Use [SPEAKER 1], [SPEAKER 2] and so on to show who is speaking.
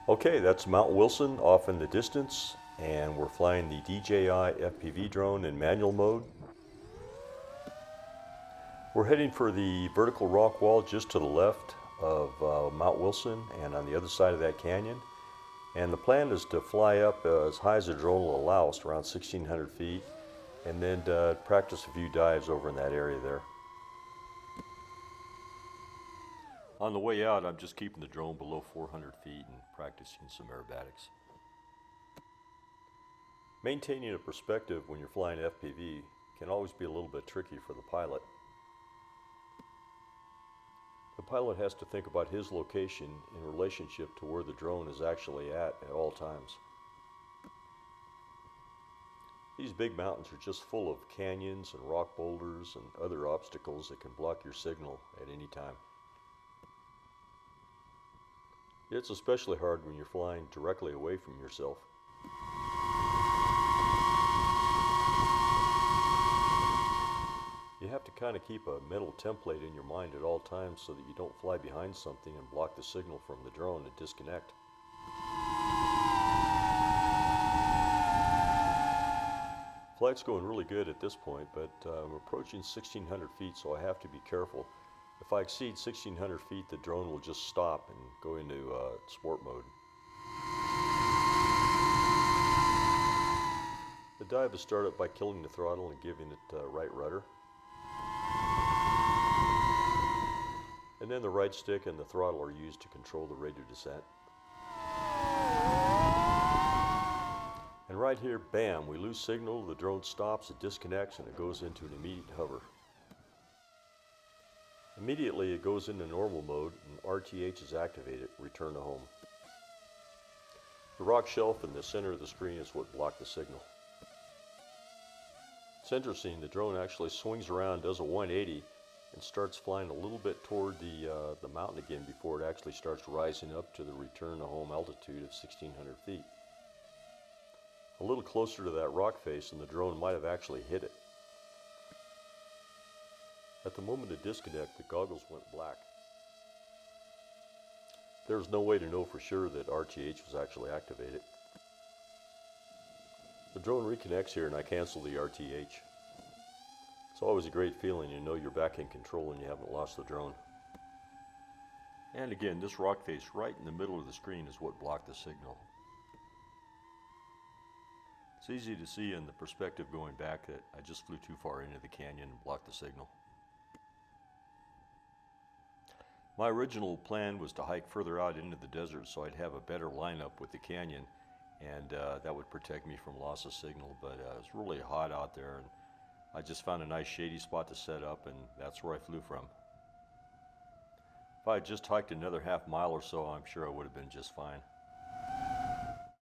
[SPEAKER 1] Okay, that's Mount Wilson off in the distance, and we're flying the DJI FPV drone in manual mode. We're heading for the vertical rock wall just to the left of Mount Wilson and on the other side of that canyon. And the plan is to fly up as high as the drone will allow us, around 1,600 feet, and then practice a few dives over in that area there. On the way out, I'm just keeping the drone below 400 feet and practicing some aerobatics. Maintaining a perspective when you're flying FPV can always be a little bit tricky for the pilot. The pilot has to think about his location in relationship to where the drone is actually at all times. These big mountains are just full of canyons and rock boulders and other obstacles that can block your signal at any time. It's especially hard when you're flying directly away from yourself. You have to kind of keep a mental template in your mind at all times so that you don't fly behind something and block the signal from the drone and disconnect. Flight's going really good at this point, but I'm approaching 1,600 feet, so I have to be careful. If I exceed 1,600 feet, the drone will just stop and go into sport mode. The dive is started by killing the throttle and giving it right rudder. And then the right stick and the throttle are used to control the rate of descent. And right here, bam, we lose signal, the drone stops, it disconnects, and it goes into an immediate hover. Immediately it goes into normal mode and RTH is activated, return to home. The rock shelf in the center of the screen is what blocked the signal. It's interesting, the drone actually swings around, does a 180, and starts flying a little bit toward the mountain again before it actually starts rising up to the return to home altitude of 1,600 feet. A little closer to that rock face and the drone might have actually hit it. At the moment of disconnect, the goggles went black. There's no way to know for sure that RTH was actually activated. The drone reconnects here and I cancel the RTH. It's always a great feeling, you know you're back in control and you haven't lost the drone. And again, this rock face right in the middle of the screen is what blocked the signal. It's easy to see in the perspective going back that I just flew too far into the canyon and blocked the signal. My original plan was to hike further out into the desert so I'd have a better lineup with the canyon, and that would protect me from loss of signal, but it's really hot out there and I just found a nice shady spot to set up, and that's where I flew from. If I had just hiked another half mile or so, I'm sure I would have been just fine.